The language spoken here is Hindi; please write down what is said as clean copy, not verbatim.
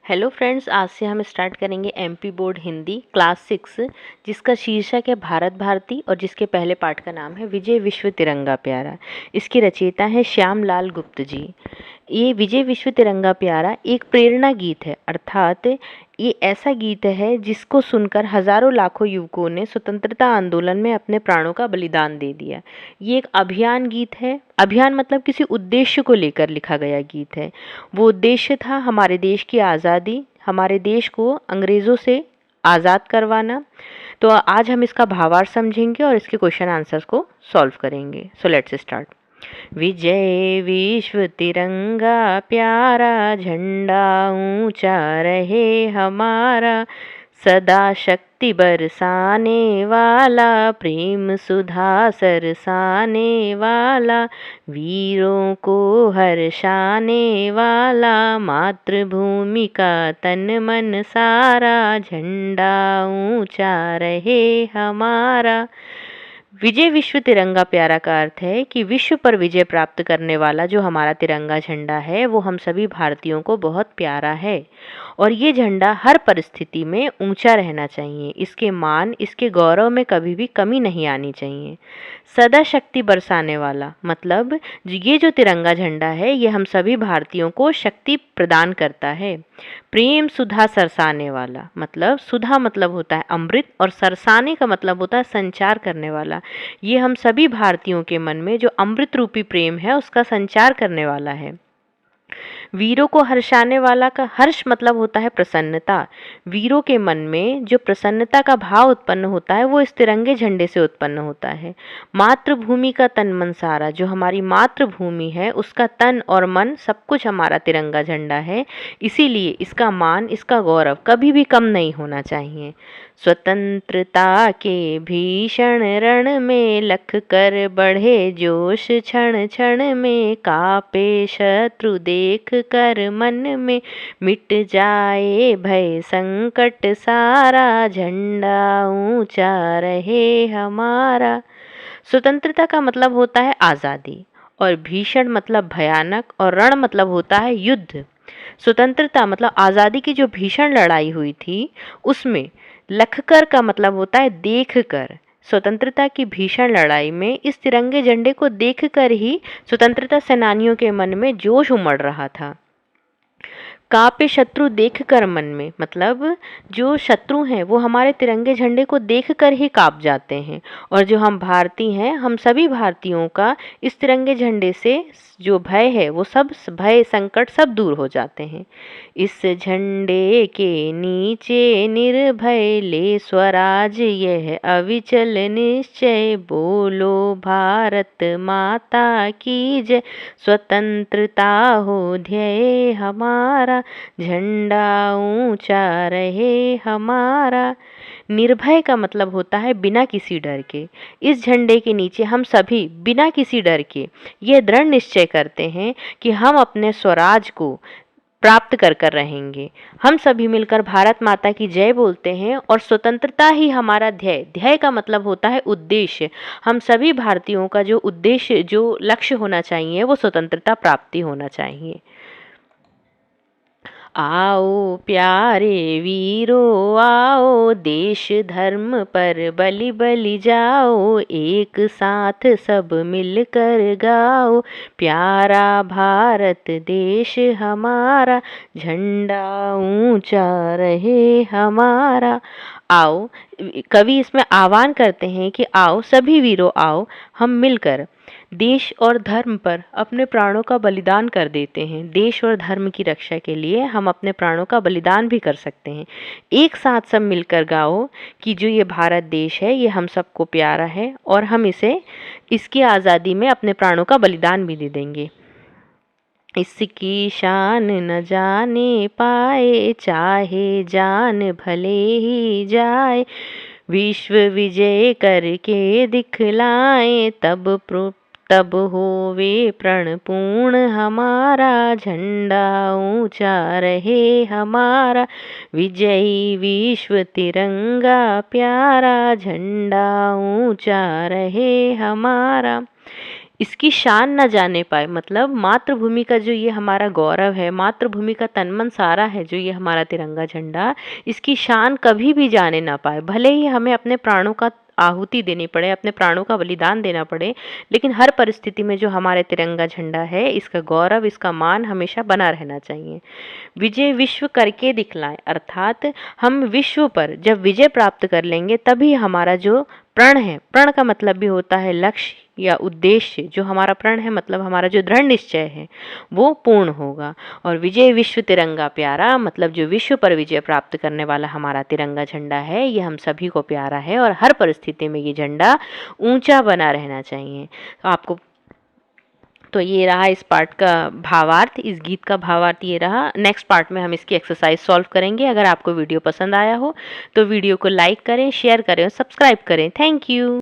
हेलो फ्रेंड्स, आज से हम स्टार्ट करेंगे एमपी बोर्ड हिंदी क्लास 6, जिसका शीर्षक है भारत भारती और जिसके पहले पाठ का नाम है विजय विश्व तिरंगा प्यारा। इसके रचयिता है श्याम लाल गुप्त जी। ये विजय विश्व तिरंगा प्यारा एक प्रेरणा गीत है, अर्थात ये ऐसा गीत है जिसको सुनकर हजारों लाखों युवकों ने स्वतंत्रता आंदोलन में अपने प्राणों का बलिदान दे दिया। ये एक अभियान गीत है। अभियान मतलब किसी उद्देश्य को लेकर लिखा गया गीत है। वो उद्देश्य था हमारे देश की आज़ादी, हमारे देश को अंग्रेज़ों से आज़ाद करवाना। तो आज हम इसका भावार्थ समझेंगे और इसके क्वेश्चन आंसर्स को सॉल्व करेंगे। So let's start. विजय विश्व तिरंगा प्यारा, झंडा ऊंचा रहे हमारा, सदा शक्ति बरसाने वाला, प्रेम सुधा सरसाने वाला, वीरों को हर्षाने वाला, मातृभूमि का तन मन सारा, झंडा ऊंचा रहे हमारा। विजय विश्व तिरंगा प्यारा का अर्थ है कि विश्व पर विजय प्राप्त करने वाला जो हमारा तिरंगा झंडा है वो हम सभी भारतीयों को बहुत प्यारा है और ये झंडा हर परिस्थिति में ऊंचा रहना चाहिए। इसके मान, इसके गौरव में कभी भी कमी नहीं आनी चाहिए। सदा शक्ति बरसाने वाला मतलब ये जो तिरंगा झंडा है ये हम सभी भारतीयों को शक्ति प्रदान करता है। प्रेम सुधा सरसाने वाला मतलब सुधा मतलब होता है अमृत और सरसाने का मतलब होता है संचार करने वाला। ये हम सभी भारतीयों के मन में जो अमृत रूपी प्रेम है उसका संचार करने वाला है। वीरों को हर्षाने वाला का हर्ष मतलब होता है प्रसन्नता। वीरों के मन में जो प्रसन्नता का भाव उत्पन्न होता है वो इस तिरंगे झंडे से उत्पन्न होता है। मातृभूमि का तन मन सारा, जो हमारी मातृभूमि है उसका तन और मन सब कुछ हमारा तिरंगा झंडा है, इसीलिए इसका मान, इसका गौरव कभी भी कम नहीं होना चाहिए। स्वतंत्रता के भीषण रण में लख कर बढ़े जोश, क्षण क्षण में कापे शत्रु देख कर मन में, मिट जाए भय संकट सारा, झंडा ऊंचा रहे हमारा। स्वतंत्रता का मतलब होता है आज़ादी और भीषण मतलब भयानक और रण मतलब होता है युद्ध। स्वतंत्रता मतलब आज़ादी की जो भीषण लड़ाई हुई थी उसमें लखकर का मतलब होता है देखकर। स्वतंत्रता की भीषण लड़ाई में इस तिरंगे झंडे को देखकर ही स्वतंत्रता सेनानियों के मन में जोश उमड़ रहा था। कापे शत्रु देखकर मन में मतलब जो शत्रु हैं वो हमारे तिरंगे झंडे को देखकर ही कांप जाते हैं और जो हम भारतीय हैं, हम सभी भारतीयों का इस तिरंगे झंडे से जो भय है वो सब भय संकट सब दूर हो जाते हैं। इस झंडे के नीचे निर्भय ले स्वराज यह अविचल निश्चय, बोलो भारत माता की जय, स्वतंत्रता हो ध्येय हमारा, झंडा ऊंचा रहे हमारा। निर्भय का मतलब होता है बिना किसी डर के। इस झंडे के नीचे हम सभी बिना किसी डर के ये दृढ़ निश्चय करते हैं कि हम अपने स्वराज को प्राप्त कर कर रहेंगे। हम सभी मिलकर भारत माता की जय बोलते हैं और स्वतंत्रता ही हमारा ध्येय। ध्येय का मतलब होता है उद्देश्य। हम सभी भारतीयों का जो उद्देश्य, जो लक्ष्य होना चाहिए वो स्वतंत्रता प्राप्ति होना चाहिए। आओ प्यारे वीरों आओ, देश धर्म पर बलि बलि जाओ, एक साथ सब मिलकर गाओ, प्यारा भारत देश हमारा, झंडा ऊंचा रहे हमारा। आओ, कवि इसमें आह्वान करते हैं कि आओ सभी वीरों आओ, हम मिलकर देश और धर्म पर अपने प्राणों का बलिदान कर देते हैं। देश और धर्म की रक्षा के लिए हम अपने प्राणों का बलिदान भी कर सकते हैं। एक साथ सब मिलकर गाओ कि जो ये भारत देश है ये हम सबको प्यारा है और हम इसे, इसकी आज़ादी में अपने प्राणों का बलिदान भी दे देंगे। इसकी शान न जाने पाए, चाहे जान भले ही जाए, विश्व विजय करके दिखलाए, तब होवे प्रण पूर्ण हमारा, झंडा ऊंचा रहे हमारा, विजयी विश्व तिरंगा प्यारा, झंडा ऊंचा रहे हमारा। इसकी शान न जाने पाए, मतलब मातृभूमि का जो ये हमारा गौरव है, मातृभूमि का तन मन सारा है जो ये हमारा तिरंगा झंडा, इसकी शान कभी भी जाने ना पाए। भले ही हमें अपने प्राणों का आहुति देनी पड़े, अपने प्राणों का बलिदान देना पड़े, लेकिन हर परिस्थिति में जो हमारे तिरंगा झंडा है, इसका गौरव, इसका मान हमेशा बना रहना चाहिए। विजय विश्व करके दिखलाएं, अर्थात हम विश्व पर जब विजय प्राप्त कर लेंगे तभी हमारा जो प्रण है, प्रण का मतलब भी होता है लक्ष्य या उद्देश्य, जो हमारा प्रण है मतलब हमारा जो दृढ़ निश्चय है वो पूर्ण होगा। और विजय विश्व तिरंगा प्यारा, मतलब जो विश्व पर विजय प्राप्त करने वाला हमारा तिरंगा झंडा है, ये हम सभी को प्यारा है और हर परिस्थिति में ये झंडा ऊंचा बना रहना चाहिए। तो आपको, तो ये रहा इस पार्ट का भावार्थ, इस गीत का भावार्थ ये रहा। नेक्स्ट पार्ट में हम इसकी एक्सरसाइज सॉल्व करेंगे। अगर आपको वीडियो पसंद आया हो तो वीडियो को लाइक करें, शेयर करें और सब्सक्राइब करें। Thank you.